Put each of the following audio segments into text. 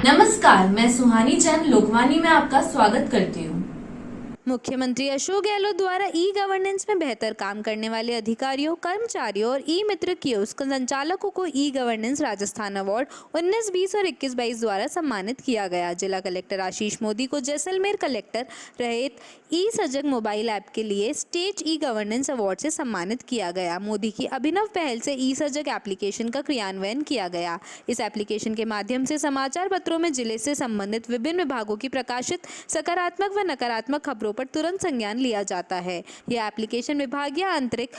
नमस्कार, मैं सुहानी जैन लोकवाणी में आपका स्वागत करती हूँ। मुख्यमंत्री अशोक गहलोत द्वारा ई गवर्नेंस में बेहतर काम करने वाले अधिकारियों, कर्मचारियों और ई मित्र कियोस्क संचालकों को ई गवर्नेंस राजस्थान अवार्ड 19, 20 और 21, 22 द्वारा सम्मानित किया गया। जिला कलेक्टर आशीष मोदी को जैसलमेर कलेक्टर रहित ई सजग मोबाइल ऐप के लिए स्टेट ई गवर्नेंस अवार्ड से सम्मानित किया गया। मोदी की अभिनव पहल से ई सजग एप्लीकेशन का क्रियान्वयन किया गया। इस एप्लीकेशन के माध्यम से समाचार पत्रों में जिले से संबंधित विभिन्न विभागों की प्रकाशित सकारात्मक व नकारात्मक खबरों पर तुरंत संज्ञान लिया जाता है। यह एप्लीकेशन विभागीय आंतरिक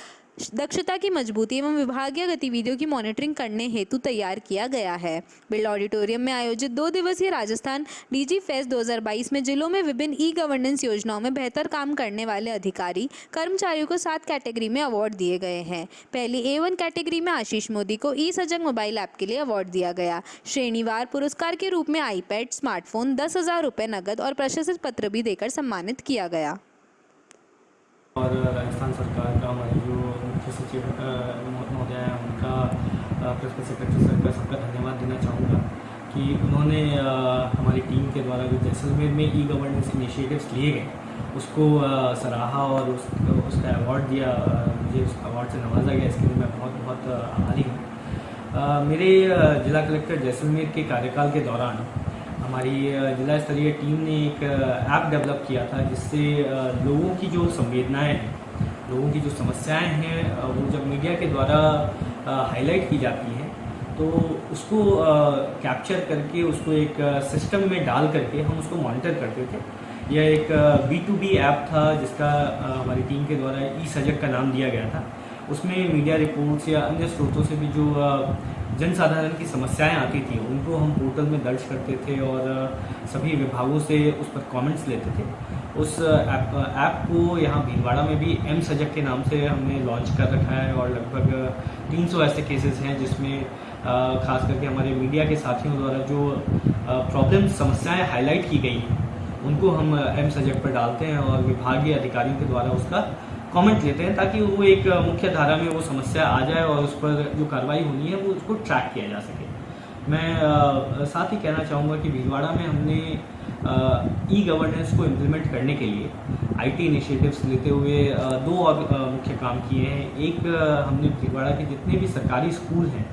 दक्षता की मजबूती एवं विभागीय गतिविधियों की मॉनिटरिंग करने हेतु तैयार किया गया है। बिरला ऑडिटोरियम में आयोजित 2 दिवसीय राजस्थान डीजी फेस्ट 2022 में जिलों में विभिन्न ई गवर्नेंस योजनाओं में बेहतर काम करने वाले अधिकारी कर्मचारियों को 7 कैटेगरी में अवार्ड दिए गए हैं। पहली A1 कैटेगरी में आशीष मोदी को ई सजग मोबाइल ऐप के लिए अवार्ड दिया गया। श्रेणीवार पुरस्कार के रूप में आईपैड, स्मार्टफोन, 10,000 रुपये नकद और प्रशस्ति पत्र भी देकर सम्मानित किया गया। और राजस्थान सरकार का हमारे जो मुख्य सचिव महोदय हैं उनका प्रिंसिपल सेक्रेटरी सर का सबका धन्यवाद देना चाहूँगा कि उन्होंने हमारी टीम के द्वारा जो जैसलमेर में ई गवर्नेंस इनिशिएटिव्स लिए गए उसको सराहा और उसका अवार्ड दिया। मुझे उस अवार्ड से नवाजा गया, इसके लिए मैं बहुत बहुत आभारी हूँ। मेरे जिला कलेक्टर जैसलमेर के कार्यकाल के दौरान हमारी जिला स्तरीय टीम ने एक ऐप डेवलप किया था जिससे लोगों की जो संवेदनाएं हैं, लोगों की जो समस्याएं हैं, वो जब मीडिया के द्वारा हाईलाइट की जाती हैं तो उसको कैप्चर करके उसको एक सिस्टम में डाल करके हम उसको मॉनिटर करते थे। यह एक B2B ऐप था जिसका हमारी टीम के द्वारा ई सजग का नाम दिया गया था। उसमें मीडिया रिपोर्ट्स या अन्य स्रोतों से भी जो जनसाधारण की समस्याएं आती थी उनको हम पोर्टल में दर्ज करते थे और सभी विभागों से उस पर कमेंट्स लेते थे। उस ऐप को यहाँ भीलवाड़ा में भी एम सजग के नाम से हमने लॉन्च कर रखा है और लगभग 300 ऐसे केसेस हैं जिसमें खास करके हमारे मीडिया के साथियों द्वारा जो प्रॉब्लम समस्याएं हाईलाइट की गई हैं उनको हम एम सजग पर डालते हैं और विभागीय अधिकारियों के द्वारा उसका कमेंट लेते हैं ताकि वो एक मुख्य धारा में वो समस्या आ जाए और उस पर जो कार्रवाई होनी है वो उसको ट्रैक किया जा सके। मैं साथ ही कहना चाहूँगा कि भीलवाड़ा में हमने ई गवर्नेंस को इम्प्लीमेंट करने के लिए IT इनिशिएटिव्स लेते हुए 2 और मुख्य काम किए हैं। एक हमने भीलवाड़ा के जितने भी सरकारी स्कूल हैं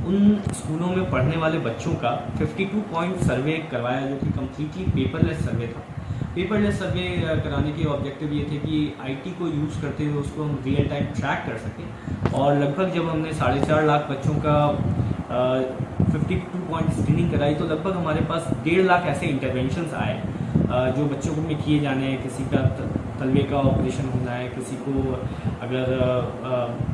उन स्कूलों में पढ़ने वाले बच्चों का 52 पॉइंट सर्वे करवाया जो कि कम्प्लीटली पेपरलेस सर्वे था। पेपरलेस सर्वे कराने के ऑब्जेक्टिव ये थे कि IT को यूज़ करते हुए उसको हम रियल टाइम ट्रैक कर सकें और लगभग जब हमने 4.5 लाख बच्चों का 52 पॉइंट स्क्रीनिंग कराई तो लगभग हमारे पास 1.5 लाख ऐसे इंटरवेंशंस आए जो बच्चों को में किए जाने हैं। किसी का तलवे का ऑपरेशन होना है, किसी को अगर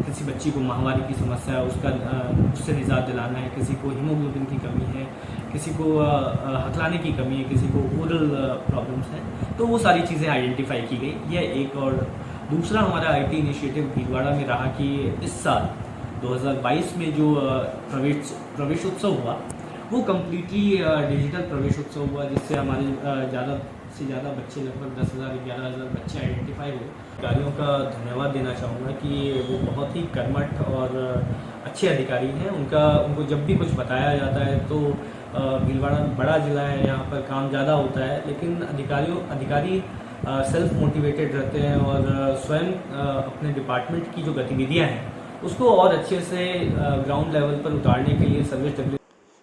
किसी बच्ची को माहवारी की समस्या है उससे निजात दिलाना है, किसी को हीमोग्लोबिन की कमी है, किसी को हथलाने की कमी है, किसी को ओरल प्रॉब्लम्स हैं, तो वो सारी चीज़ें आइडेंटिफाई की गई। यह एक। और दूसरा हमारा IT इनिशिएटिव भीलवाड़ा में रहा कि इस साल 2022 में जो प्रवेशोत्सव हुआ वो कम्प्लीटली डिजिटल प्रवेशोत्सव हुआ जिससे हमारे ज़्यादा से ज़्यादा बच्चे लगभग 10,000 11,000 बच्चे आइडेंटिफाई हुए। अधिकारियों का धन्यवाद देना चाहूँगा कि वो बहुत ही कर्मठ और अच्छे अधिकारी हैं। उनको जब भी कुछ बताया जाता है तो भीलवाड़ा बड़ा ज़िला है, यहाँ पर काम ज़्यादा होता है, लेकिन अधिकारी सेल्फ मोटिवेटेड रहते हैं और स्वयं अपने डिपार्टमेंट की जो गतिविधियाँ हैं उसको और अच्छे से ग्राउंड लेवल पर उतारने के लिए सर्विस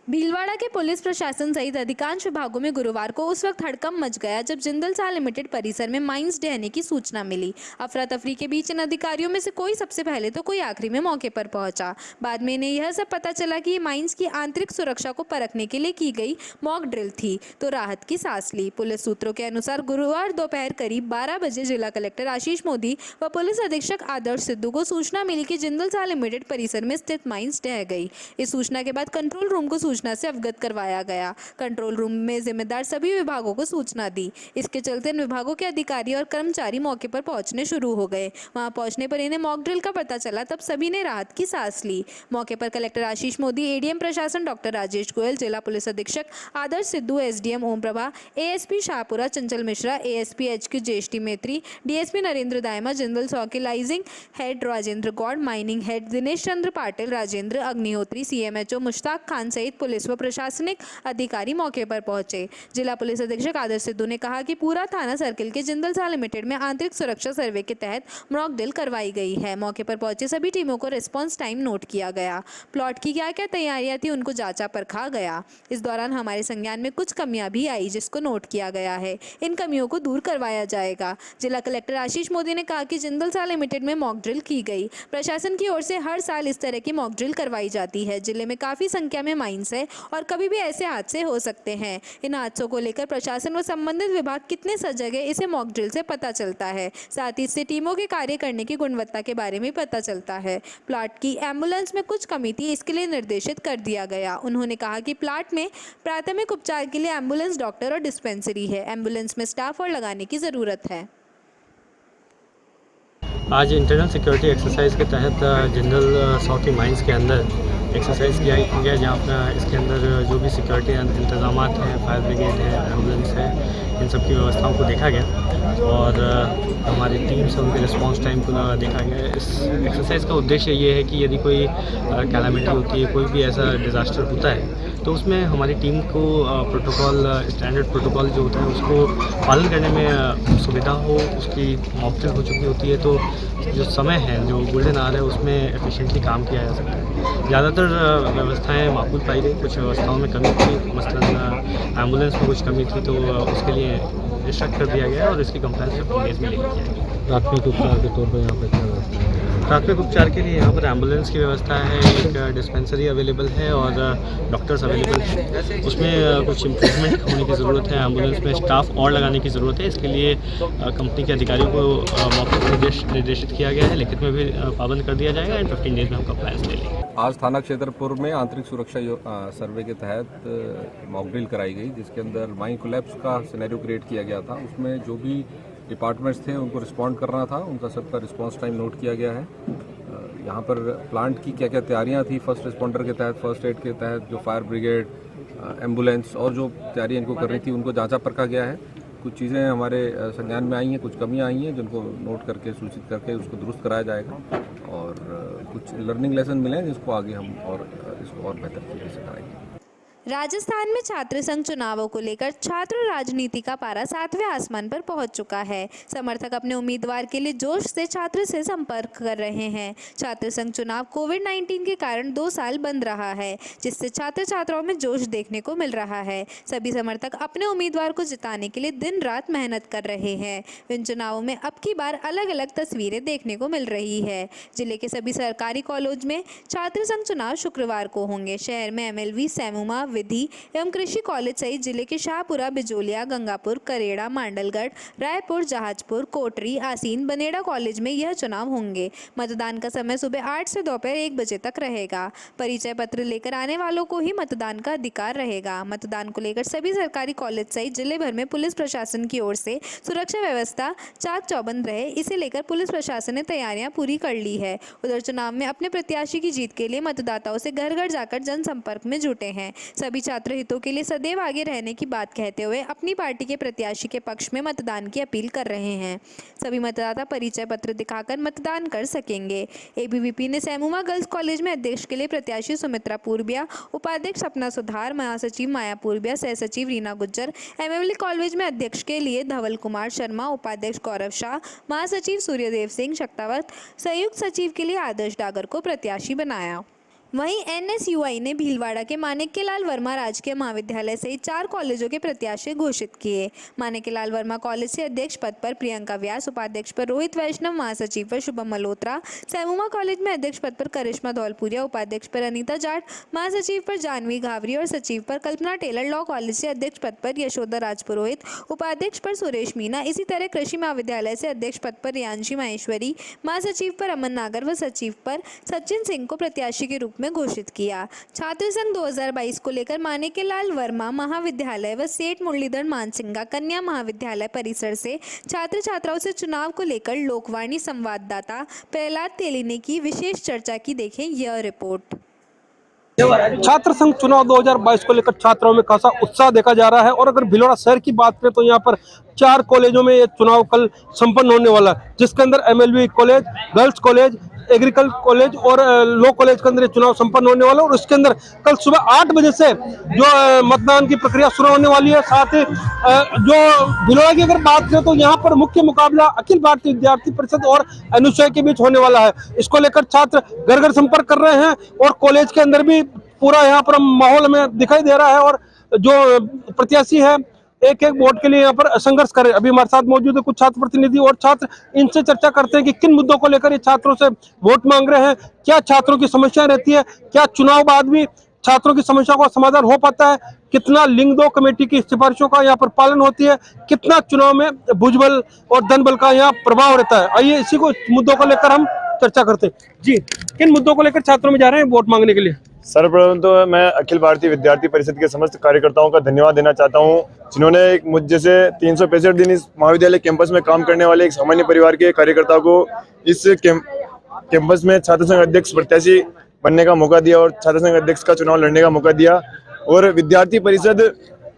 भीलवाड़ा के पुलिस प्रशासन सहित अधिकांश विभागों में गुरुवार को उस वक्त हड़कंप मच गया जब जिंदल साह लिमिटेड परिसर में माइंस ढहने की सूचना मिली। अफरा तफरी के बीच इन अधिकारियों में से कोई सबसे पहले तो कोई आखिरी में मौके पर पहुंचा। बाद में इन्हें यह सब पता चला कि ये माइंस की आंतरिक सुरक्षा को परखने के लिए की गई मॉक ड्रिल थी, तो राहत की सांस ली। पुलिस सूत्रों के अनुसार गुरुवार दोपहर करीब 12 बजे जिला कलेक्टर आशीष मोदी व पुलिस अधीक्षक आदर्श सिद्धू को सूचना मिली कि जिंदल साह लिमिटेड परिसर में स्थित माइंस ढह गई। इस सूचना के बाद कंट्रोल रूम को सूचना से अवगत करवाया गया। कंट्रोल रूम में जिम्मेदार सभी विभागों को सूचना दी। इसके चलते इन विभागों के अधिकारी और कर्मचारी मौके पर पहुंचने शुरू हो गए। वहां पहुंचने पर इन्हें मॉक ड्रिल का पता चला, तब सभी ने राहत की सांस ली। मौके पर कलेक्टर आशीष मोदी, ADM प्रशासन डॉक्टर राजेश गोयल, जिला पुलिस अधीक्षक आदर्श सिद्धू, SDM ओम प्रभा, ASP शाहपुरा चंचल मिश्रा, ASP HQ ज्येष्ठी मैत्री, DSP नरेंद्र दायमा, जिंदल सौ के liaising head Rajendra Gaur, mining head Dinesh Chandra Patil, Rajendra Agnihotri, CMHO Mushtaq Khan सहित पुलिस व प्रशासनिक अधिकारी मौके पर पहुंचे। जिला पुलिस अधीक्षक आदर्श सिद्धू ने कहा कि पूरा थाना सर्किल के जिंदल लिमिटेड में आंतरिक सुरक्षा सर्वे के तहत मॉक ड्रिल करवाई गई है। मौके पर पहुंचे सभी टीमों को रिस्पांस टाइम नोट किया गया। प्लॉट की क्या क्या तैयारियां थी उनको जांचा परखा गया। इस दौरान हमारे संज्ञान में कुछ कमियां भी आई जिसको नोट किया गया है। इन कमियों को दूर करवाया जाएगा। जिला कलेक्टर आशीष मोदी ने कहा कि जिंदल लिमिटेड में मॉक ड्रिल की गई। प्रशासन की ओर से हर साल इस तरह की मॉक ड्रिल करवाई जाती है। जिले में काफी संख्या में माइंस है और कभी भी ऐसे हादसे हो सकते हैं। इन हादसों को लेकर प्रशासन व संबंधित विभाग कितने सजग है इसे मॉक ड्रिल से पता चलता है। साथ ही इससे टीमों के कार्य करने की गुणवत्ता के बारे में पता चलता है। प्लाट की एम्बुलेंस में कुछ कमी थी, इसके लिए निर्देशित कर दिया गया। उन्होंने कहा कि प्लाट में प्राथमिक उपचार के लिए एम्बुलेंस, डॉक्टर और डिस्पेंसरी है। एम्बुलेंस में स्टाफ और लगाने की ज़रूरत है। आज इंटरनल सिक्योरिटी एक्सरसाइज के तहत जिंदल साउथ माइंस के अंदर एक्सरसाइज किया गया, जहाँ पर इसके अंदर जो भी सिक्योरिटी इंतजाम हैं, फायर ब्रिगेड है, एम्बुलेंस है, इन सब की व्यवस्थाओं को देखा गया और हमारी टीम से उनके रिस्पांस टाइम को देखा गया। इस एक्सरसाइज का उद्देश्य ये है कि यदि कोई कैलामिटी होती है, कोई भी ऐसा डिज़ास्टर होता है, तो उसमें हमारी टीम को प्रोटोकॉल, स्टैंडर्ड प्रोटोकॉल जो होता है उसको पालन करने में सुविधा हो। उसकी मॉक ड्रिल हो चुकी होती है, तो जो समय है, जो गोल्डन आवर है, उसमें एफिशिएंटली काम किया जा सकता है। ज़्यादातर व्यवस्थाएं माकूल पाई गई, कुछ व्यवस्थाओं में कमी थी, मसलन एम्बुलेंस में कुछ कमी थी, तो उसके लिए इंस्ट्रक्ट कर दिया गया और इसकी कंप्लेंट्स 15 डेज में लेकर जाएगी। प्राथमिक उपचार के तौर पर यहाँ पर क्या व्यवस्था है? प्राथमिक उपचार के लिए यहाँ पर एम्बुलेंस की व्यवस्था है, एक डिस्पेंसरी अवेलेबल है और डॉक्टर्स अवेलेबल है। उसमें कुछ इम्प्रूवमेंट होने की ज़रूरत है। एम्बुलेंस में स्टाफ और लगाने की ज़रूरत है। इसके लिए कंपनी के अधिकारियों को मौके पर निर्देशित किया गया है। लिखित में भी पाबंद कर दिया जाएगा एंड 15 डेज में हम कंप्लायंस ले लेंगे। आज थाना क्षेत्र पूर्व में आंतरिक सुरक्षा सर्वे के तहत मॉक ड्रिल कराई गई, जिसके अंदर माइन कोलैप्स का सिनेरियो क्रिएट किया गया था। उसमें जो भी डिपार्टमेंट्स थे उनको रिस्पॉन्ड करना था, उनका सबका रिस्पांस टाइम नोट किया गया है। यहाँ पर प्लांट की क्या क्या तैयारियाँ थी, फर्स्ट रिस्पॉन्डर के तहत, फर्स्ट एड के तहत, जो फायर ब्रिगेड, एम्बुलेंस और जो तैयारी इनको करनी थी उनको जांचा परखा गया है। कुछ चीज़ें हमारे संज्ञान में आई हैं, कुछ कमियाँ आई हैं जिनको नोट करके सूचित करके उसको दुरुस्त कराया जाएगा और कुछ लर्निंग लेसन मिले हैं जिसको आगे हम और इसको और बेहतर तरीके से कराएंगे। राजस्थान में छात्र संघ चुनावों को लेकर छात्र राजनीति का पारा 7वें आसमान पर पहुंच चुका है। समर्थक अपने उम्मीदवार के लिए जोश से छात्र से संपर्क कर रहे हैं। छात्र संघ चुनाव कोविड-19 के कारण 2 साल बंद रहा है, जिससे छात्र छात्राओं में जोश देखने को मिल रहा है। सभी समर्थक अपने उम्मीदवार को जिताने के लिए दिन रात मेहनत कर रहे हैं। इन चुनावों में अब की बार अलग अलग तस्वीरें देखने को मिल रही है। जिले के सभी सरकारी कॉलेज में छात्र संघ चुनाव शुक्रवार को होंगे। शहर में MLV, सैमुमा, विधि एवं कृषि कॉलेज सहित जिले के शाहपुरा, बिजोलिया, गंगापुर, करेड़ा, मांडलगढ़, रायपुर, जहाजपुर, कोटरी, आसीन, बनेड़ा कॉलेज में यह चुनाव होंगे। मतदान का समय सुबह 8 से दोपहर 1 बजे तक रहेगा। परिचय पत्र लेकर आने वालों को ही मतदान का अधिकार रहेगा। मतदान को लेकर सभी सरकारी कॉलेज सहित जिले भर में पुलिस प्रशासन की ओर से सुरक्षा व्यवस्था चाक चौबंद रहे, इसे लेकर पुलिस प्रशासन ने तैयारियां पूरी कर ली है। उधर चुनाव में अपने प्रत्याशी की जीत के लिए मतदाताओं से घर घर जाकर जनसंपर्क में जुटे हैं। सभी छात्र हितों के लिए सदैव आगे रहने की बात कहते हुए अपनी पार्टी के प्रत्याशी के पक्ष में मतदान की अपील कर रहे हैं। सभी मतदाता परिचय पत्र दिखाकर मतदान कर सकेंगे। ABVP ने सैमुमा गर्ल्स कॉलेज में अध्यक्ष के लिए प्रत्याशी सुमित्रा पूर्बिया, उपाध्यक्ष सपना सुधार, महासचिव माया पूर्बिया, सहसचिव रीना गुज्जर, MLV कॉलेज में अध्यक्ष के लिए धवल कुमार शर्मा, उपाध्यक्ष गौरव शाह, महासचिव सूर्यदेव सिंह शक्तावत, संयुक्त सचिव के लिए आदर्श डागर को प्रत्याशी बनाया। वहीं NSUI ने भीलवाड़ा के माणिक्यलाल वर्मा राजकीय महाविद्यालय सहित 4 कॉलेजों के प्रत्याशी घोषित किए। माणिक्यलाल वर्मा कॉलेज से अध्यक्ष पद पर प्रियंका व्यास, उपाध्यक्ष पर रोहित वैष्णव, महासचिव पर शुभम मल्होत्रा, सैमुमा कॉलेज में अध्यक्ष पद पर करिश्मा धौलपुरिया, उपाध्यक्ष पर अनीता जाट, महासचिव पर जानवी घावरी और सचिव पर कल्पना टेलर, लॉ कॉलेज से अध्यक्ष पद पर यशोदा राजपुरोहित, उपाध्यक्ष पर सुरेश मीना। इसी तरह कृषि महाविद्यालय से अध्यक्ष पद पर रियांशी माहेश्वरी, महासचिव पर अमन नागर व सचिव पर सचिन सिंह को प्रत्याशी के रूप में घोषित किया। छात्र संघ 2022 को लेकर माणिक्यलाल वर्मा महाविद्यालय व सेठ मुरलीधर मानसिंगा कन्या महाविद्यालय परिसर से छात्र छात्राओं से चुनाव को लेकर लोकवाणी संवाददाता प्रहलाद तेली ने की विशेष चर्चा की। देखें यह रिपोर्ट। छात्र संघ चुनाव 2022 को लेकर छात्रों में खासा उत्साह देखा जा रहा है और अगर भीलवाड़ा शहर की बात करें तो यहाँ पर 4 कॉलेजों में ये चुनाव कल संपन्न होने वाला है, जिसके अंदर MLB college, girls college, agriculture college और लॉ कॉलेज के अंदर ये चुनाव संपन्न होने वाला है। और उसके अंदर कल सुबह 8 बजे से जो मतदान की प्रक्रिया शुरू होने वाली है। साथ ही जो भिलवाड़ा की अगर बात करें तो यहाँ पर मुख्य मुकाबला अखिल भारतीय विद्यार्थी परिषद और अनुसूया के बीच होने वाला है। इसको लेकर छात्र घर घर संपर्क कर रहे हैं और कॉलेज के अंदर भी पूरा यहाँ पर माहौल हमें दिखाई दे रहा है। और जो प्रत्याशी है एक एक वोट के लिए यहाँ पर संघर्ष करें। अभी हमारे साथ मौजूद है कुछ छात्र प्रतिनिधि और छात्र, इनसे चर्चा करते हैं कि किन मुद्दों को लेकर ये छात्रों से वोट मांग रहे हैं, क्या छात्रों की समस्याएं रहती है, क्या चुनाव बाद भी छात्रों की समस्या का समाधान हो पाता है, कितना लिंग 2 कमेटी की सिफारिशों का यहाँ पर पालन होती है, कितना चुनाव में भुजबल और धनबल का यहाँ प्रभाव रहता है। आइए इसी को मुद्दों को लेकर हम चर्चा करते हैं। जी, किन मुद्दों को लेकर छात्रों में जा रहे हैं वोट मांगने के लिए? सर्वप्रथम तो मैं अखिल भारतीय विद्यार्थी परिषद के समस्त कार्यकर्ताओं का धन्यवाद देना चाहता हूं, जिन्होंने मुझ जैसे 365 दिन इस महाविद्यालय कैंपस में काम करने वाले एक सामान्य परिवार के कार्यकर्ता को इस कैंपस में छात्र संघ अध्यक्ष प्रत्याशी बनने का मौका दिया और छात्र संघ अध्यक्ष का चुनाव लड़ने का मौका दिया। और विद्यार्थी परिषद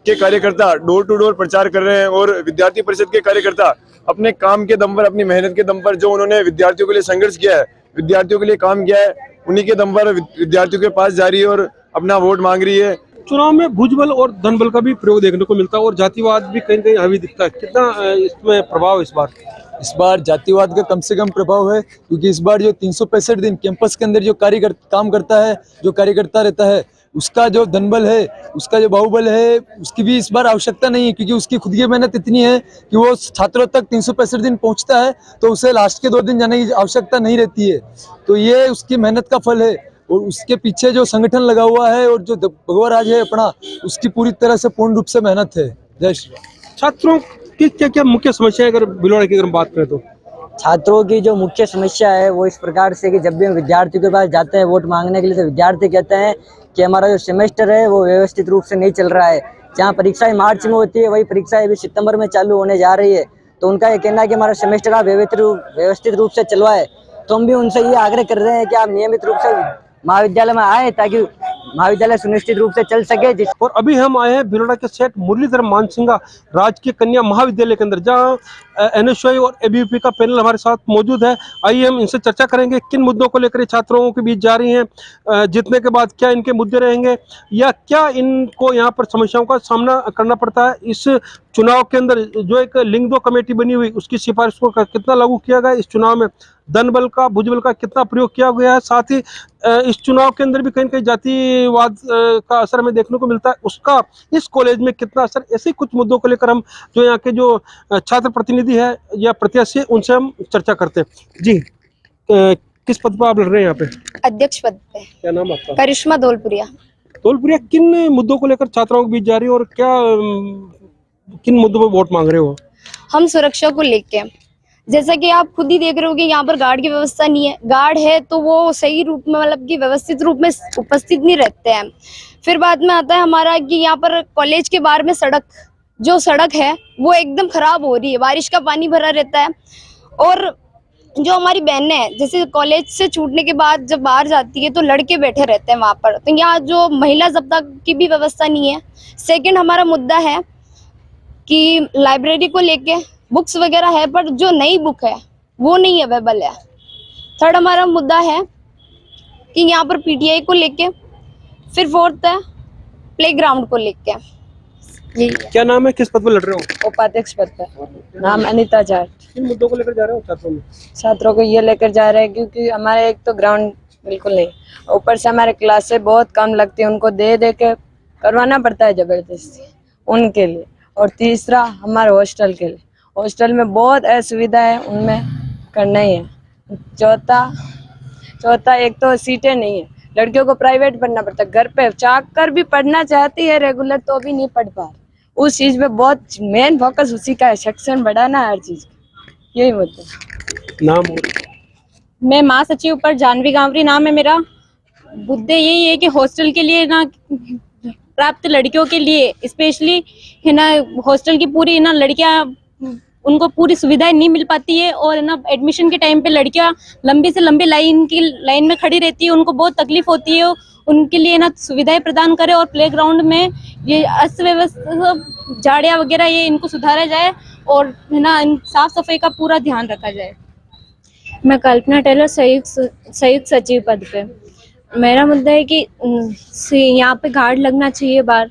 के कार्यकर्ता डोर टू डोर प्रचार कर रहे हैं और विद्यार्थी परिषद के कार्यकर्ता अपने काम के दम पर, अपनी मेहनत के दम पर, जो उन्होंने विद्यार्थियों के लिए संघर्ष किया है, विद्यार्थियों के लिए काम किया है, उन्हीं के दम पर विद्यार्थियों के पास जा रही है और अपना वोट मांग रही है। चुनाव में भुजबल और धनबल का भी प्रयोग देखने को मिलता है और जातिवाद भी कहीं कहीं हावी दिखता है। कितना इसमें प्रभाव इस बार जातिवाद का कम से कम प्रभाव है, क्योंकि इस बार जो 365 दिन कैंपस के अंदर जो काम करता है, जो कार्यकर्ता रहता है, उसका जो धनबल है, उसका जो बाहुबल है, उसकी भी इस बार आवश्यकता नहीं है, क्योंकि उसकी खुद की मेहनत इतनी है कि वो छात्रों तक 365 दिन पहुंचता है तो उसे लास्ट के 2 दिन जाने की आवश्यकता नहीं रहती है। तो ये उसकी मेहनत का फल है और उसके पीछे जो संगठन लगा हुआ है और जो भगवा राज है अपना, उसकी पूरी तरह से पूर्ण रूप से मेहनत है। जय श्री राम। छात्रों की क्या क्या मुख्य समस्या है अगर भिलवाड़ा की अगर बात करें तो? छात्रों की जो मुख्य समस्या है वो इस प्रकार से कि जब भी हम विद्यार्थियों के पास जाते हैं वोट मांगने के लिए, तो विद्यार्थी कहते हैं कि हमारा जो सेमेस्टर है वो व्यवस्थित रूप से नहीं चल रहा है। जहाँ परीक्षाएं मार्च में होती है वही परीक्षाएं अभी सितंबर में चालू होने जा रही है। तो उनका ये कहना है कि हमारा सेमेस्टर आप व्यवस्थित रूप से चलवाए। तो हम भी उनसे ये आग्रह कर रहे हैं कि आप नियमित रूप से महाविद्यालय में आए ताकि महाविद्यालय सुनिश्चित रूप से चल सके। और अभी हम आए हैं भिलवाड़ा के सेठ मुरलीधर मानसिंगा राजकीय कन्या महाविद्यालय के अंदर, जहां NSY और ABVP का पैनल हमारे साथ मौजूद है। आइए हम इनसे चर्चा करेंगे किन मुद्दों को लेकर छात्रों के बीच जा रही हैं, जीतने के बाद क्या इनके मुद्दे रहेंगे या क्या इनको यहाँ पर समस्याओं का सामना करना पड़ता है। इस चुनाव के अंदर जो एक लिंग 2 कमेटी बनी हुई, उसकी सिफारिश को कितना लागू किया गया, इस चुनाव में धनबल का भुजबल का कितना प्रयोग किया गया है। साथ ही इस चुनाव के अंदर भी कहीं कहीं जातिवाद का असर हमें देखने को मिलता है, उसका इस कॉलेज में कितना असर, ऐसे कुछ मुद्दों को लेकर हम जो यहाँ के जो छात्र प्रतिनिधि है या प्रत्याशी है उनसे हम चर्चा करते हैं। जी, किस पद पर आप लड़ रहे हैं यहाँ पे? अध्यक्ष पद पे। क्या नाम आपका? करिश्मा धौलपुरिया। धौलपुरिया, किन मुद्दों को लेकर छात्राओं के बीच जा रही है और क्या किन मुद्दों पर वोट मांग रहे हो? हम सुरक्षा को लेके, जैसा कि आप खुद ही देख रहे हो कि यहाँ पर गार्ड की व्यवस्था नहीं है। गार्ड है तो वो सही रूप में, मतलब कि व्यवस्थित रूप में उपस्थित नहीं रहते हैं। फिर बाद में आता है हमारा कि यहाँ पर कॉलेज के बाहर में जो सड़क है वो एकदम खराब हो रही है, बारिश का पानी भरा रहता है। और जो हमारी बहनें हैं, जैसे कॉलेज से छूटने के बाद जब बाहर जाती है तो लड़के बैठे रहते हैं वहाँ पर, तो यहाँ जो महिला जब्ता की भी व्यवस्था नहीं है। सेकंड हमारा मुद्दा है कि लाइब्रेरी को लेके बुक्स वगैरह है पर जो नई बुक है वो नहीं अवेलेबल है। थर्ड हमारा मुद्दा है कि यहाँ पर PTI को लेके। फिर फोर्थ है प्लेग्राउंड को लेके। क्या नाम है, किस पद पर लड़ रहे हो? उपाध्यक्ष पद पर। नाम अनिता जाट। किन मुद्दों को लेकर जा रहे हो छात्रों में? छात्रों को ये लेकर जा रहे हैं क्योंकि हमारे एक तो ग्राउंड बिल्कुल नहीं, ऊपर से हमारे क्लासें बहुत कम लगती है, उनको दे के करवाना पड़ता है जबरदस्ती उनके लिए। और तीसरा हमारे हॉस्टल के लिए, हॉस्टल में बहुत असुविधा है, उनमें करना ही है। चौथा एक तो सीटें नहीं है, लड़कियों को प्राइवेट पढ़ना पड़ता है, घर पे चाहकर भी पढ़ना चाहती है रेगुलर तो भी नहीं पढ़ पा। उस चीज पे बहुत मेन फोकस उसी का है, सेक्शन बढ़ाना हर चीज का, यही मुद्दा। नाम? मैं महासचिव पर जानवी गांवरी नाम है मेरा। मुद्दे यही है कि हॉस्टल के लिए ना, प्राप्त लड़कियों के लिए स्पेशली है ना, हॉस्टल की पूरी ना लड़कियां, उनको पूरी सुविधाएं नहीं मिल पाती है। और ना एडमिशन के टाइम पे लड़कियां लंबी से लंबी लाइन में खड़ी रहती है, उनको बहुत तकलीफ होती है। उनके लिए ना सुविधाएं प्रदान करें और प्लेग्राउंड में ये अस्त व्यवस्था झाड़ियाँ वगैरह ये इनको सुधारा जाए। और है ना साफ सफाई का पूरा ध्यान रखा जाए। मैं कल्पना टेलर, संयुक्त सचिव पद पे। मेरा मुद्दा है कि यहाँ पे गार्ड लगना चाहिए बाहर,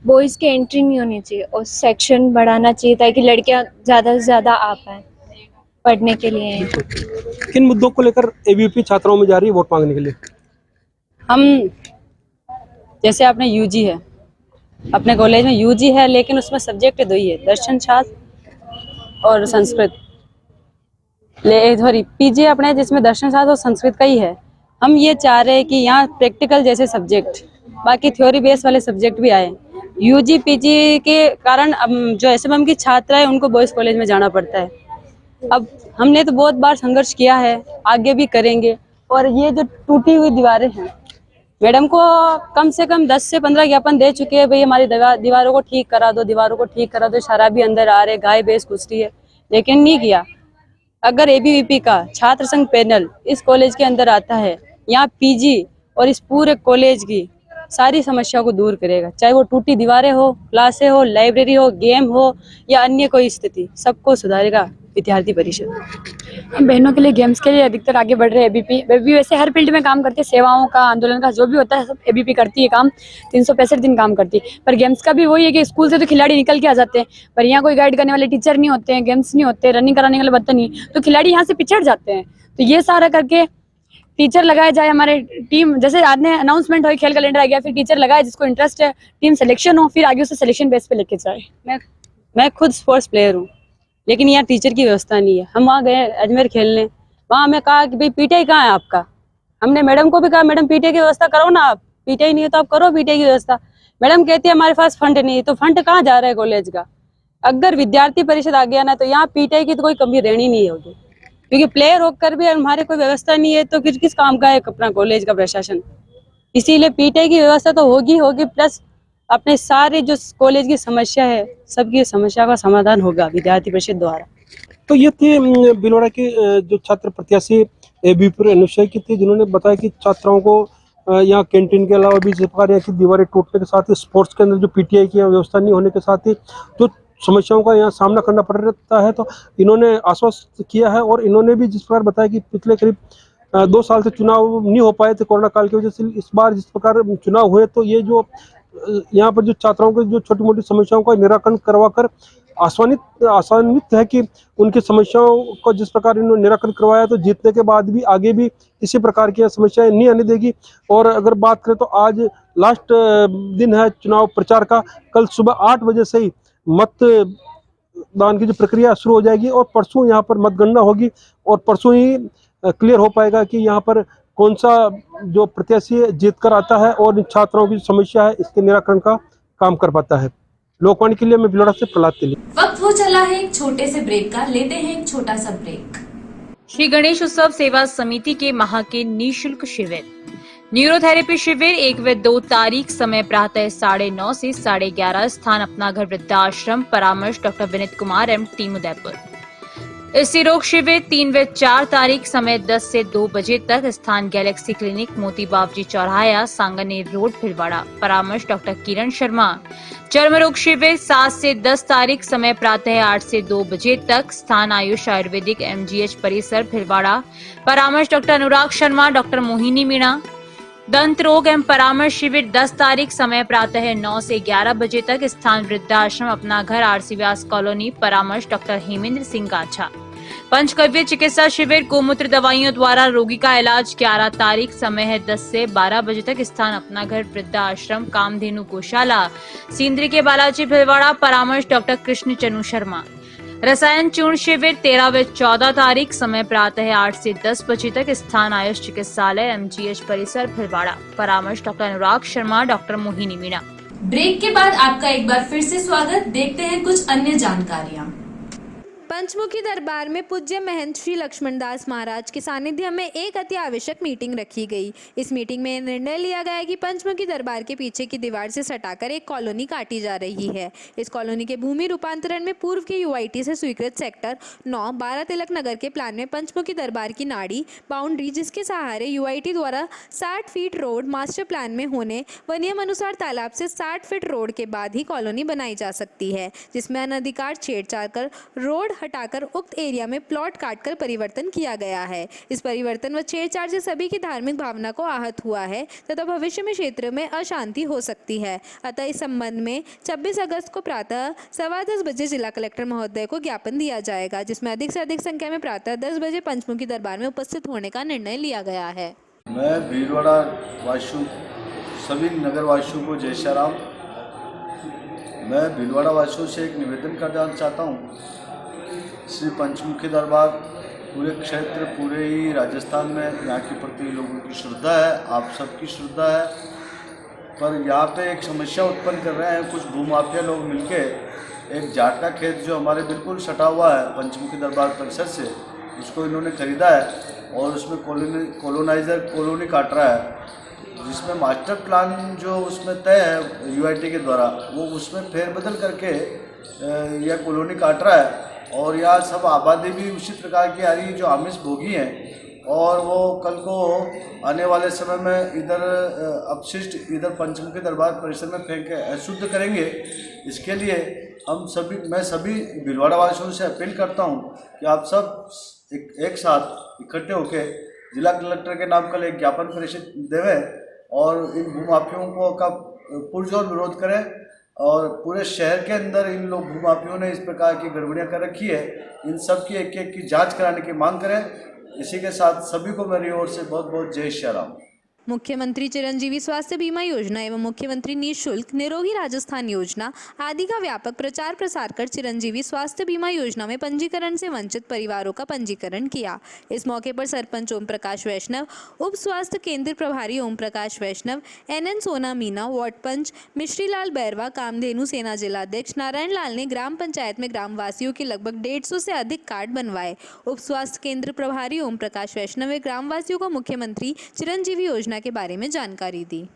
बॉयज़ की एंट्री नहीं होनी चाहिए और सेक्शन बढ़ाना चाहिए ताकि लड़कियां ज़्यादा से ज़्यादा आ पाएँ पढ़ने के लिए। किन मुद्दों को लेकर एबीवीपी छात्राओं में जा रही है वोट मांगने के लिए? हम जैसे अपने यूजी है, अपने कॉलेज में यूजी है, लेकिन उसमें सब्जेक्ट 2 ही है, दर्शन शास्त्र और संस्कृत। सॉरी पीजी अपने जिसमें दर्शन शास्त्र और संस्कृत का ही है। हम ये चाह रहे हैं कि यहाँ प्रैक्टिकल जैसे सब्जेक्ट, बाकी थ्योरी बेस वाले सब्जेक्ट भी आए। यूजी पीजी के कारण अब जो एसएमएम की छात्रा है उनको बॉयज़ कॉलेज में जाना पड़ता है। अब हमने तो बहुत बार संघर्ष किया है, आगे भी करेंगे। और ये जो टूटी हुई दीवारें हैं, मैडम को कम से कम 10 से 15 ज्ञापन दे चुके हैं, भाई हमारी दीवारों को ठीक करा दो, दीवारों को ठीक करा दो। शराबी अंदर आ रहे, गाय भैंस घुस रही है, लेकिन नहीं किया। अगर एबीवीपी का छात्र संघ पैनल इस कॉलेज के अंदर आता है, यहाँ पीजी और इस पूरे कॉलेज की सारी समस्याओं को दूर करेगा, चाहे वो टूटी दीवारें हो, क्लासें हो, लाइब्रेरी हो, गेम हो या अन्य कोई स्थिति, सबको सुधारेगा विद्यार्थी परिषद। हम बहनों के लिए, गेम्स के लिए अधिकतर आगे बढ़ रहे हैं। एबीपी वैसे हर फील्ड में काम करती है, सेवाओं का, आंदोलन का जो भी होता है सब एबीपी करती है काम, 365 दिन काम करती है। पर गेम्स का भी वही है कि स्कूल से तो खिलाड़ी निकल के आ जाते हैं, पर यहाँ कोई गाइड करने वाले टीचर नहीं होते हैं, गेम्स नहीं होते, रनिंग कराने वाले बच्चे नहीं, तो खिलाड़ी यहाँ से पिछड़ जाते हैं। तो ये सारा करके टीचर लगाया जाए, हमारे टीम जैसे आज ने अनाउंसमेंट हो, खेल कैलेंडर आ गया, फिर टीचर लगाए जिसको इंटरेस्ट है, टीम सिलेक्शन हो, फिर आगे उसे सिलेक्शन बेस पे लेके जाए। मैं खुद स्पोर्ट्स प्लेयर हूँ, लेकिन यहाँ टीचर की व्यवस्था नहीं है। हम वहाँ गए अजमेर खेलने, वहाँ हमें कहा कि भाई पीटीआई कहाँ है आपका। हमने मैडम को भी कहा, मैडम पीटीआई की व्यवस्था करो ना, आप पीटीआई नहीं है तो आप करो पीटीआई की व्यवस्था। मैडम कहती है हमारे पास फंड नहीं है, तो फंड कहाँ जा रहा है कॉलेज का। अगर विद्यार्थी परिषद आ गया ना, तो यहाँ पीटीआई की तो कोई कमी रहनी नहीं होगी, क्योंकि प्लेयर होकर भी हमारे कोई व्यवस्था नहीं है, तो फिर किस काम का है अपना कॉलेज का प्रशासन। इसीलिए पीटीआई की व्यवस्था तो होगी, प्लस अपने सारे जो कॉलेज की समस्या है, सबकी समस्या का समाधान होगा विद्यार्थी परिषद द्वारा। तो ये थे भीलवाड़ा के जो छात्र प्रत्याशी एबीवीपी अनुशय की थी, जिन्होंने बताया कि छात्राओं को यहाँ कैंटीन के अलावा भी जिस प्रकार यहाँ की दीवारें टूटने के साथ ही स्पोर्ट्स के अंदर जो पीटीआई की व्यवस्था नहीं होने के साथ ही जो समस्याओं का यहाँ सामना करना पड़ रहा है, तो इन्होंने आश्वस्त किया है। और इन्होंने भी जिस प्रकार बताया कि पिछले करीब 2 साल से चुनाव नहीं हो पाए थे कोरोना काल की वजह से, इस बार जिस प्रकार चुनाव हुए तो ये जो यहाँ पर जो छात्राओं के जो छोटी मोटी समस्याओं का निराकरण करवाकर आसान्वित है कि उनकी समस्याओं को जिस प्रकार इन्होंने निराकरण करवाया, तो जीतने के बाद भी आगे भी इसी प्रकार की समस्याएं नहीं आने देगी। और अगर बात करें तो आज लास्ट दिन है चुनाव प्रचार का, कल सुबह 8 बजे से ही मतदान की जो प्रक्रिया शुरू हो जाएगी और परसों यहाँ पर मतगणना होगी और परसों ही क्लियर हो पाएगा कि यहाँ पर कौन सा जो प्रत्याशी जीत कर आता है और छात्रों की समस्या है इसके निराकरण का काम कर पाता है। लोकवाणी के लिए मैं भीलवाड़ा से प्रहलाद तेली। वक्त हो चला है एक छोटे से ब्रेक का, लेते हैं एक छोटा सा ब्रेक। श्री गणेश उत्सव सेवा समिति के माह के निःशुल्क शिविर, न्यूरोथेरेपी शिविर 1 व 2 तारीख, समय प्रातः 9:30 से 11:30, स्थान अपना घर वृद्धाश्रम, परामर्श doctor Vineet Kumar M, team Udaipur. स्त्री रोग शिविर 3 व 4 तारीख, समय 10 से 2 बजे तक, स्थान गैलेक्सी क्लिनिक, मोती बावजी चौराहा, सांगनेर रोड, भीलवाड़ा, परामर्श डॉक्टर किरण शर्मा। चर्म रोग शिविर 7 से 10 तारीख, समय प्रातः 8 से 2 बजे तक, स्थान आयुष आयुर्वेदिक MGH परिसर, भीलवाड़ा, परामर्श डॉक्टर अनुराग शर्मा, डॉक्टर मोहिनी मीणा। दंत रोग एवं परामर्श शिविर 10 तारीख, समय प्रातः 9 से 11 बजे तक, स्थान वृद्धाश्रम अपना घर, RC व्यास कॉलोनी, परामर्श डॉक्टर हेमेंद्र सिंह गाछा। पंचकव्य चिकित्सा शिविर गोमूत्र दवाइयों द्वारा रोगी का इलाज 11 तारीख, समय है 10 से 12 बजे तक, स्थान अपना घर वृद्धाश्रम, कामधेनु गौशाला, सिंदरी के बालाजी, भीलवाड़ा, परामर्श डॉक्टर कृष्ण चनु शर्मा। रसायन चूर्ण शिविर 13 व 14 तारीख, समय प्रातः 8 से 10 बजे तक, स्थान आयुष चिकित्सालय MGH परिसर, भीलवाड़ा, परामर्श doctor Anurag Sharma, doctor Mohini Meena. Break के बाद आपका एक बार फिर से स्वागत। देखते हैं कुछ अन्य जानकारियाँ। पंचमुखी दरबार में पूज्य महंत श्री लक्ष्मण दास महाराज के सानिध्य में एक अति आवश्यक मीटिंग रखी गई। इस मीटिंग में निर्णय लिया गया कि पंचमुखी दरबार के पीछे की दीवार से सटाकर एक कॉलोनी काटी जा रही है। इस कॉलोनी के भूमि रूपांतरण में पूर्व के यूआईटी से स्वीकृत सेक्टर 9 12 तिलक नगर के प्लान में पंचमुखी दरबार की नाड़ी बाउंड्री, जिसके सहारे यूआईटी द्वारा 60 फीट रोड मास्टर प्लान में होने व नियम अनुसार तालाब से 60 फीट रोड के बाद ही कॉलोनी बनाई जा सकती है, जिसमें अनधिकार छेड़छाड़ कर रोड हटाकर उक्त एरिया में प्लॉट काटकर परिवर्तन किया गया है। इस परिवर्तन व छेड़छाड़ से सभी की धार्मिक भावना को आहत हुआ है तथा भविष्य में क्षेत्र में अशांति हो सकती है। अतः इस संबंध में 26 अगस्त को प्रातः 10:15 बजे जिला कलेक्टर महोदय को ज्ञापन दिया जाएगा, जिसमें अधिक से अधिक संख्या में प्रातः 10 बजे पंचमुखी दरबार में उपस्थित होने का निर्णय लिया गया है। मैं भीलवाड़ा वासियों, सभी नगरवासियों को जय श्री राम। मैं भीलवाड़ा वासियों से एक निवेदन करना चाहता हूँ। श्री पंचमुखी दरबार पूरे क्षेत्र, पूरे ही राजस्थान में यहाँ के प्रति लोगों की श्रद्धा है, आप सबकी श्रद्धा है, पर यहाँ पे एक समस्या उत्पन्न कर रहे हैं कुछ भूमाफिया लोग मिलके। एक जाट का खेत जो हमारे बिल्कुल सटा हुआ है पंचमुखी दरबार परिसर से, उसको इन्होंने खरीदा है और उसमें कॉलोनी काट रहा है, जिसमें मास्टर प्लान जो उसमें तय है यूआईटी के द्वारा, वो उसमें फेरबदल करके यह कॉलोनी काट रहा है। और यहाँ सब आबादी भी उसी प्रकार की आ रही है जो आमिष भोगी हैं, और वो कल को आने वाले समय में इधर अपशिष्ट इधर पंचमुखी दरबार परिसर में फेंक के अशुद्ध करेंगे। इसके लिए मैं सभी भीलवाड़ा वासियों से अपील करता हूँ कि आप सब एक साथ इकट्ठे होकर जिला कलेक्टर के नाम कल एक ज्ञापन प्रेषित देवें और इन भूमाफियों को का पुरजोर विरोध करें। और पूरे शहर के अंदर इन लोग भूमाफियों ने इस प्रकार की गड़बड़ियां कर रखी है, इन सब की एक की जांच कराने की मांग करें। इसी के साथ सभी को मेरी ओर से बहुत बहुत जय श्री राम। मुख्यमंत्री चिरंजीवी स्वास्थ्य बीमा योजना एवं मुख्यमंत्री निःशुल्क निरोगी राजस्थान योजना आदि का व्यापक प्रचार प्रसार कर चिरंजीवी स्वास्थ्य बीमा योजना में पंजीकरण से वंचित परिवारों का पंजीकरण किया। इस मौके पर सरपंच ओम प्रकाश वैष्णव, उप स्वास्थ्य केंद्र प्रभारी ओम प्रकाश वैष्णव, NN सोना मीना, वार्ड पंच मिश्रीलाल बैरवा, कामधेनु सेना जिलाध्यक्ष नारायण लाल ने ग्राम पंचायत में ग्रामवासियों के लगभग 150 से अधिक कार्ड बनवाए। उप स्वास्थ्य केंद्र प्रभारी ओम प्रकाश वैष्णव ने ग्रामवासियों को मुख्यमंत्री चिरंजीवी योजना के बारे में जानकारी दी।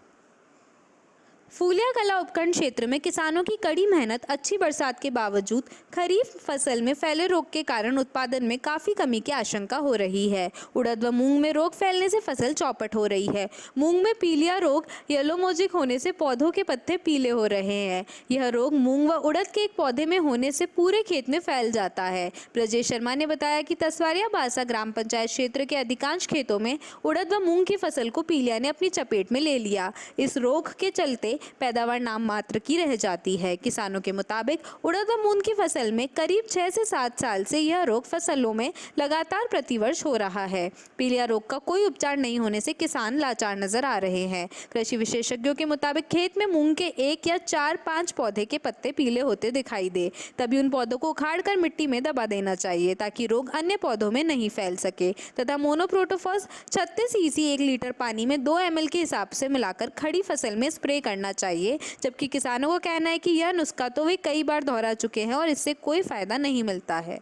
फूलिया कला उपखंड क्षेत्र में किसानों की कड़ी मेहनत, अच्छी बरसात के बावजूद खरीफ फसल में फैले रोग के कारण उत्पादन में काफी कमी की आशंका हो रही है। उड़द व मूंग में रोग फैलने से फसल चौपट हो रही है। मूंग में पीलिया रोग येलो मोजिक होने से पौधों के पत्ते पीले हो रहे हैं। यह रोग मूंग व उड़द के एक पौधे में होने से पूरे खेत में फैल जाता है। ब्रजेश शर्मा ने बताया कि तसवारिया बासा ग्राम पंचायत क्षेत्र के अधिकांश खेतों में उड़द व मूंग की फसल को पीलिया ने अपनी चपेट में ले लिया। इस रोग के चलते पैदावार नाम मात्र की रह जाती है। किसानों के मुताबिक उड़द व मूंग की फसल में करीब 6 से 7 साल से यह रोग फसलों में लगातार प्रतिवर्ष हो रहा है। पीलिया रोग का कोई उपचार नहीं होने से किसान लाचार नजर आ रहे हैं। कृषि विशेषज्ञों के मुताबिक खेत में मूंग के 1 या 4-5 पौधे के पत्ते पीले होते दिखाई दे, तभी उन पौधों को उखाड़कर मिट्टी में दबा देना चाहिए ताकि रोग अन्य पौधों में नहीं फैल सके, तथा मोनोप्रोटोफॉस 36 EC 1 लीटर पानी में 2 ml के हिसाब से मिलाकर खड़ी फसल में स्प्रे करना चाहिए। जबकि किसानों का कहना है कि यह नुस्खा तो वे कई बार दोहरा चुके हैं और इससे कोई फायदा नहीं मिलता है।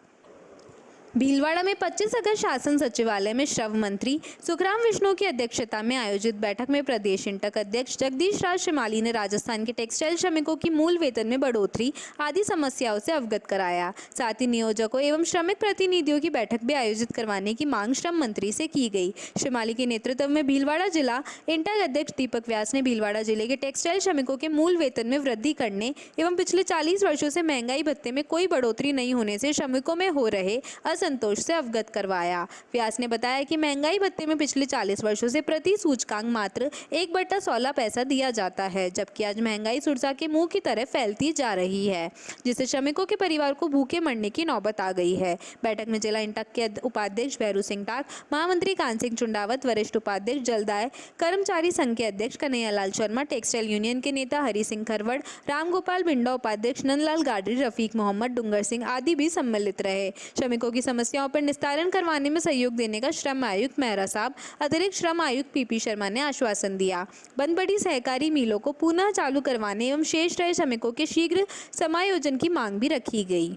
भीलवाड़ा में 25 अगस्त शासन सचिवालय में श्रम मंत्री सुखराम विष्णु की अध्यक्षता में आयोजित बैठक में प्रदेश इंटक अध्यक्ष जगदीश राज शिमाली ने राजस्थान के टेक्सटाइल श्रमिकों की मूल वेतन में बढ़ोतरी आदि समस्याओं से अवगत कराया। साथ ही नियोजकों एवं श्रमिक प्रतिनिधियों की बैठक भी आयोजित करवाने की मांग श्रम मंत्री से की गई। शिमाली के नेतृत्व में भीलवाड़ा जिला इंटक अध्यक्ष दीपक व्यास ने भीलवाड़ा जिले के टेक्सटाइल श्रमिकों के मूल वेतन में वृद्धि करने एवं पिछले 40 वर्षों से महंगाई भत्ते में कोई बढ़ोतरी नहीं होने से श्रमिकों में हो रहे संतोष से अवगत करवाया। व्यास ने बताया कि महंगाई भत्ते में पिछले 40 वर्षों से प्रति सूचकांक मात्र 1/16 पैसा दिया जाता है, जबकि आज महंगाई सुरसा के मुंह की तरह फैलती जा रही है, जिससे श्रमिकों के परिवार को भूखे मरने की नौबत आ गई है। बैठक में जिला इंटक के उपाध्यक्ष भैरू सिंह टाक, महामंत्री कान सिंह चुंडावत, वरिष्ठ उपाध्यक्ष जलदाय, कर्मचारी संघ के अध्यक्ष कन्हैयालाल शर्मा, टेक्सटाइल यूनियन के नेता हरि सिंह खरवड़, रामगोपाल बिंडा उपाध्यक्ष, नंदलाल गाडरी, रफीक मोहम्मद, डूंगर सिंह आदि भी सम्मिलित रहे। श्रमिकों की समस्याओं पर निस्तारण करवाने में सहयोग देने का श्रम आयुक्त मेहरा साहब, अतिरिक्त श्रम आयुक्त PP शर्मा ने आश्वासन दिया। बंद पड़ी सहकारी मिलों को पुनः चालू करवाने एवं शेष रहे श्रमिकों के शीघ्र समायोजन की मांग भी रखी गई।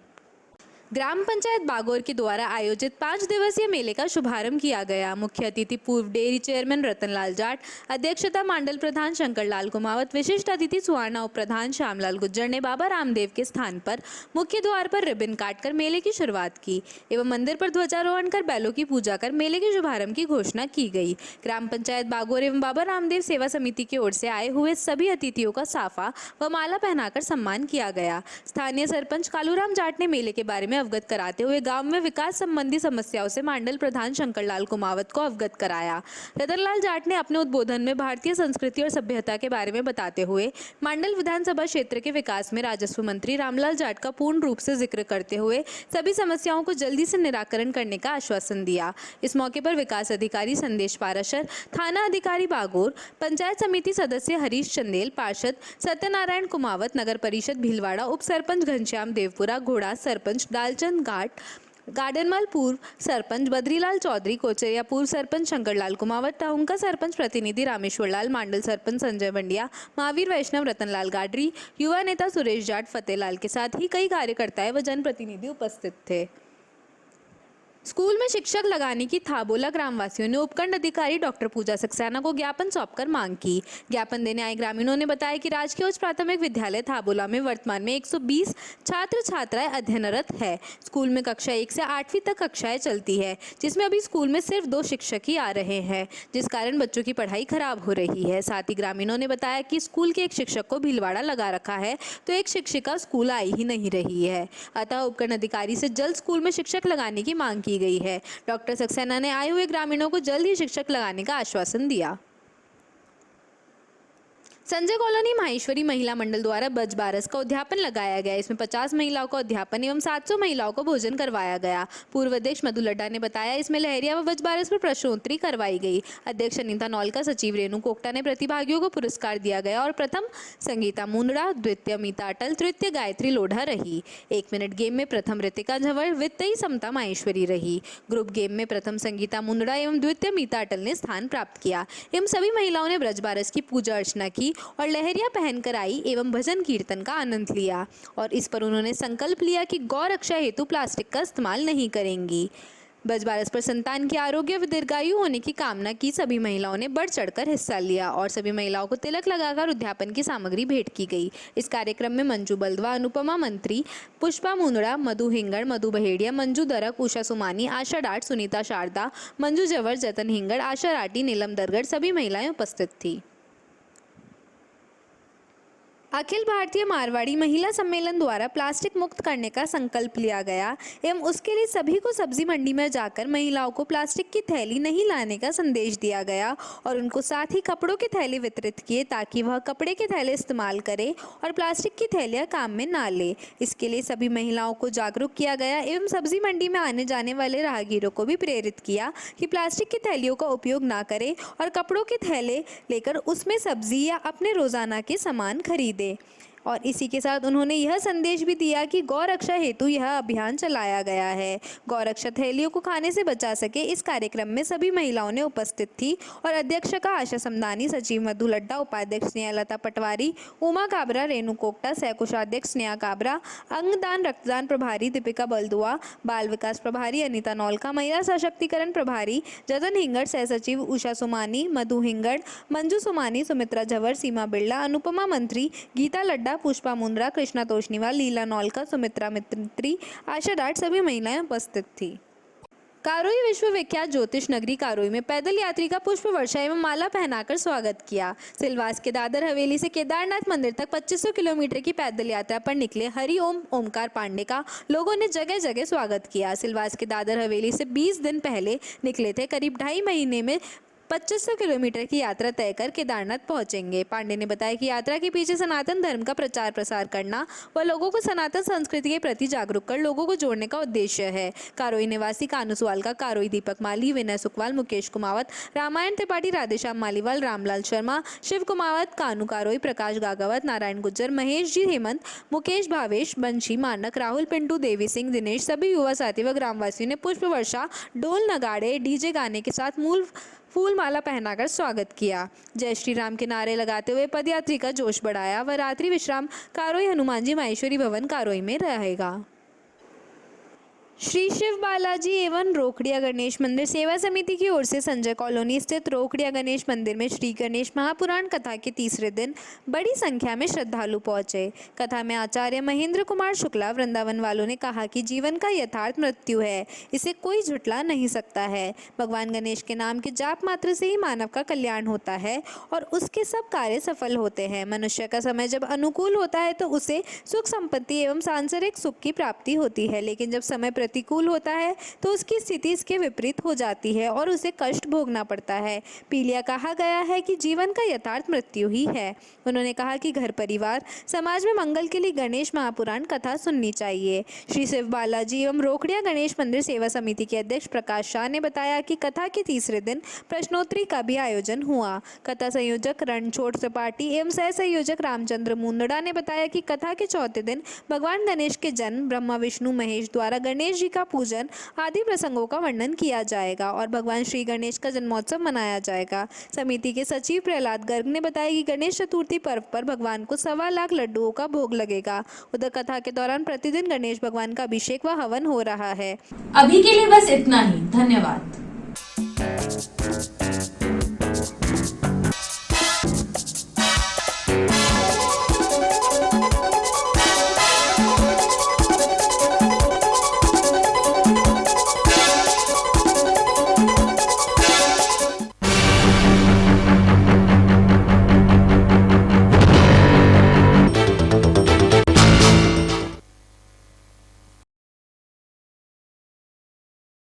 ग्राम पंचायत बागोर के द्वारा आयोजित 5 दिवसीय मेले का शुभारंभ किया गया। मुख्य अतिथि पूर्व डेयरी चेयरमैन रतनलाल जाट, अध्यक्षता मंडल प्रधान शंकरलाल कुमावत, विशिष्ट अतिथि सुहाना उप प्रधान श्यामलाल गुज्जर ने बाबा रामदेव के स्थान पर मुख्य द्वार पर रिबन काटकर मेले की शुरुआत की एवं मंदिर पर ध्वजारोहण कर बैलों की पूजा कर मेले के शुभारंभ की घोषणा की गई। ग्राम पंचायत बागोर एवं बाबा रामदेव सेवा समिति की ओर से आए हुए सभी अतिथियों का साफा व माला पहनाकर सम्मान किया गया। स्थानीय सरपंच कालूराम जाट ने मेले के बारे में अवगत कराते हुए गांव में विकास संबंधी समस्याओं से मंडल प्रधान शंकरलाल कुमावत को अवगत कराया। रतनलाल जाट ने अपने उद्बोधन में भारतीय संस्कृति और सभ्यता के बारे में बताते हुए मंडल विधानसभा क्षेत्र के विकास में राजस्व मंत्री रामलाल जाट का पूर्ण रूप से जिक्र करते हुए सभी समस्याओं को जल्दी से निराकरण करने का आश्वासन दिया। इस मौके पर विकास अधिकारी संदेश पाराशर, थाना अधिकारी बागोर, पंचायत समिति सदस्य हरीश चंदेल, पार्षद सत्यनारायण कुमावत, नगर परिषद भीलवाड़ा, उप सरपंच घनश्याम देवपुरा, घोड़ा सरपंच डालचंद घाट, गार्डनमल पूर्व सरपंच बद्रीलाल चौधरी, कोचरिया पूर्व सरपंच शंकरलाल कुमावत, टाउनका सरपंच प्रतिनिधि रामेश्वर लाल, मांडल सरपंच संजय बंडिया, महावीर वैष्णव, रतनलाल गाडरी, युवा नेता सुरेश जाट, फतेहलाल के साथ ही कई कार्यकर्ताएं व जनप्रतिनिधि उपस्थित थे। स्कूल में शिक्षक लगाने की थाबोला ग्रामवासियों ने उपखंड अधिकारी डॉक्टर पूजा सक्सेना को ज्ञापन सौंपकर मांग की। ज्ञापन देने आए ग्रामीणों ने बताया कि राजकीय उच्च प्राथमिक विद्यालय थाबोला में वर्तमान में 120 छात्र छात्राएं अध्ययनरत है। स्कूल में कक्षा 1 से 8वीं तक कक्षाएं चलती है, जिसमें अभी स्कूल में सिर्फ 2 शिक्षक ही आ रहे हैं, जिस कारण बच्चों की पढ़ाई खराब हो रही है। साथ ही ग्रामीणों ने बताया कि स्कूल के एक शिक्षक को भीलवाड़ा लगा रखा है तो एक शिक्षिका स्कूल आई ही नहीं रही है। अतः उपखंड अधिकारी से जल्द स्कूल में शिक्षक लगाने की मांग की गई है। डॉक्टर सक्सेना ने आए हुए ग्रामीणों को जल्द ही शिक्षक लगाने का आश्वासन दिया। संजय कॉलोनी माहेश्वरी महिला मंडल द्वारा बज बारस का उद्यापन लगाया गया। इसमें 50 महिलाओं को अध्यापन एवं 700 महिलाओं को भोजन करवाया गया। पूर्व अध्यक्ष मधु लड्डा ने बताया इसमें लहरिया व बज बारस पर प्रश्नोत्तरी करवाई गई। अध्यक्ष अनीता नौलका, सचिव रेणु कोकटा ने प्रतिभागियों को पुरस्कार दिया गया और प्रथम संगीता मुंदड़ा, द्वितीय मीता अटल, तृतीय गायत्री लोढ़ा रही। 1 मिनट गेम में प्रथम ऋतिका झंवर, वित्तीय समता माहेश्वरी रही। ग्रुप गेम में प्रथम संगीता मुंदड़ा एवं द्वितीय मीता अटल ने स्थान प्राप्त किया। एवं सभी महिलाओं ने ब्रज बारस की पूजा अर्चना की और लहरिया पहनकर आई एवं भजन कीर्तन का आनंद लिया और इस पर उन्होंने संकल्प लिया कि गौ रक्षा हेतु प्लास्टिक का इस्तेमाल नहीं करेंगी। बज बारस पर संतान के आरोग्य व दीर्घायु होने की कामना की सभी महिलाओं ने बढ़ चढ़कर हिस्सा लिया और सभी महिलाओं को तिलक लगाकर उद्यापन की सामग्री भेंट की गई। इस कार्यक्रम में मंजू बल्दवा, अनुपमा मंत्री, पुष्पा मुंदड़ा, मधु हिंगड़, मधु बहेड़िया, मंजू दरक, उषा सुमानी, आशा डाट, सुनीता शारदा, मंजू जवर, जतन हिंगड़, आशा राठी, नीलम दरगढ़ सभी महिलाएं उपस्थित थी। अखिल भारतीय मारवाड़ी महिला सम्मेलन द्वारा प्लास्टिक मुक्त करने का संकल्प लिया गया एवं उसके लिए सभी को सब्जी मंडी में जाकर महिलाओं को प्लास्टिक की थैली नहीं लाने का संदेश दिया गया और उनको साथ ही कपड़ों के थैले वितरित किए ताकि वह कपड़े के थैले इस्तेमाल करें और प्लास्टिक की थैलियां काम में ना ले। इसके लिए सभी महिलाओं को जागरूक किया गया एवं सब्जी मंडी में आने जाने वाले राहगीरों को भी प्रेरित किया कि प्लास्टिक की थैलियों का उपयोग ना करें और कपड़ों के थैले लेकर उसमें सब्जी या अपने रोजाना के सामान खरीदें। और इसी के साथ उन्होंने यह संदेश भी दिया कि गौ रक्षा हेतु यह अभियान चलाया गया है। गौ रक्षा थैलियों को खाने से बचा सके, इस कार्यक्रम में सभी महिलाओं ने उपस्थित थी और अध्यक्षता आशा समदानी, सचिव मधु लड्डा, उपाध्यक्ष स्नेहलता पटवारी, उमा काबरा, रेणु कोकटा, सहकोषाध्यक्ष स्नेहा काबरा, अंगदान रक्तदान प्रभारी दीपिका बलदुआ, बाल विकास प्रभारी अनीता नौलका, महिला सशक्तिकरण प्रभारी जतन हिंगड़, सह सचिव उषा सुमानी, मधु हिंगड़, मंजू सुमानी, सुमित्रा झवर, सीमा बिरला, अनुपमा मंत्री, गीता लड्डा, पुष्पा मुंद्रा, कृष्णा तोशनीवाल, लीला नौलका, सुमित्रा मित्री, आशा डाट सभी महिलाएं उपस्थित थी। कारोई विश्वविख्यात ज्योतिष नगरी कारोई में पैदल यात्री का पुष्प वर्षा एवं माला पहनाकर स्वागत किया। सिलवास के दादर हवेली से केदारनाथ मंदिर तक 2500 किलोमीटर की पैदल यात्रा पर निकले हरि ओम ओमकार पांडे का लोगों ने जगह जगह स्वागत किया। सिलवास के दादर हवेली से 20 दिन पहले निकले थे। करीब 2.5 महीने में 2500 किलोमीटर की यात्रा तय कर केदारनाथ पहुंचेंगे। पांडे ने बताया कि यात्रा के पीछे सनातन धर्म का प्रचार प्रसार करना व लोगों को सनातन संस्कृति के प्रति जागरूक कर लोगों को जोड़ने का उद्देश्य है। कारोई निवासी कानू सुवालका, कारोई दीपक माली, विनय सुकवाल, मुकेश कुमावत, रामायण त्रिपाठी, राधेश्याम मालीवाल, रामलाल शर्मा, शिव कुमावत, कानू कारोई, प्रकाश गागावत, नारायण गुज्जर, महेश जी हेमंत, मुकेश भावेश, बंशी मानक, राहुल पिंटू, देवी सिंह, दिनेश सभी युवा साथी व ग्रामवासियों ने पुष्प वर्षा, डोल नगाड़े, डीजे गाने के साथ फूल माला पहनाकर स्वागत किया। जय श्री राम के नारे लगाते हुए पदयात्री का जोश बढ़ाया व रात्रि विश्राम कारोई हनुमान जी माहेश्वरी भवन कारोई में रहेगा। श्री शिव बालाजी एवं रोकड़िया गणेश मंदिर सेवा समिति की ओर से संजय कॉलोनी स्थित रोकड़िया गणेश मंदिर में श्री गणेश महापुराण कथा के तीसरे दिन बड़ी संख्या में श्रद्धालु पहुंचे। कथा में आचार्य महेंद्र कुमार शुक्ला वृंदावन वालों ने कहा कि जीवन का यथार्थ मृत्यु है, इसे कोई झुठला नहीं सकता है। भगवान गणेश के नाम के जाप मात्र से ही मानव का कल्याण होता है और उसके सब कार्य सफल होते हैं। मनुष्य का समय जब अनुकूल होता है तो उसे सुख संपत्ति एवं सांसारिक सुख की प्राप्ति होती है, लेकिन जब समय प्रतिकूल होता है तो उसकी स्थिति इसके विपरीत हो जाती है और उसे कष्ट भोगना पड़ता है। पीलिया कहा गया है कि जीवन का यथार्थ मृत्यु ही है। उन्होंने कहा कि घर परिवार समाज में मंगल के लिए गणेश महापुराण कथा सुननी चाहिए। श्री शिव बालाजी एवं रोकड़िया गणेश मंदिर सेवा समिति के अध्यक्ष प्रकाश शाह ने बताया कि कथा के तीसरे दिन प्रश्नोत्तरी का भी आयोजन हुआ। कथा संयोजक रणछोड़ त्रिपाठी एवं सह संयोजक रामचंद्र मुंदड़ा ने बताया कि कथा के चौथे दिन भगवान गणेश के जन्म, ब्रह्मा विष्णु महेश द्वारा गणेश जी का पूजन आदि प्रसंगों का वर्णन किया जाएगा और भगवान श्री गणेश का जन्मोत्सव मनाया जाएगा। समिति के सचिव प्रहलाद गर्ग ने बताया कि गणेश चतुर्थी पर्व पर भगवान को 1.25 लाख लड्डुओं का भोग लगेगा। उधर कथा के दौरान प्रतिदिन गणेश भगवान का अभिषेक व हवन हो रहा है। अभी के लिए बस इतना ही। धन्यवाद।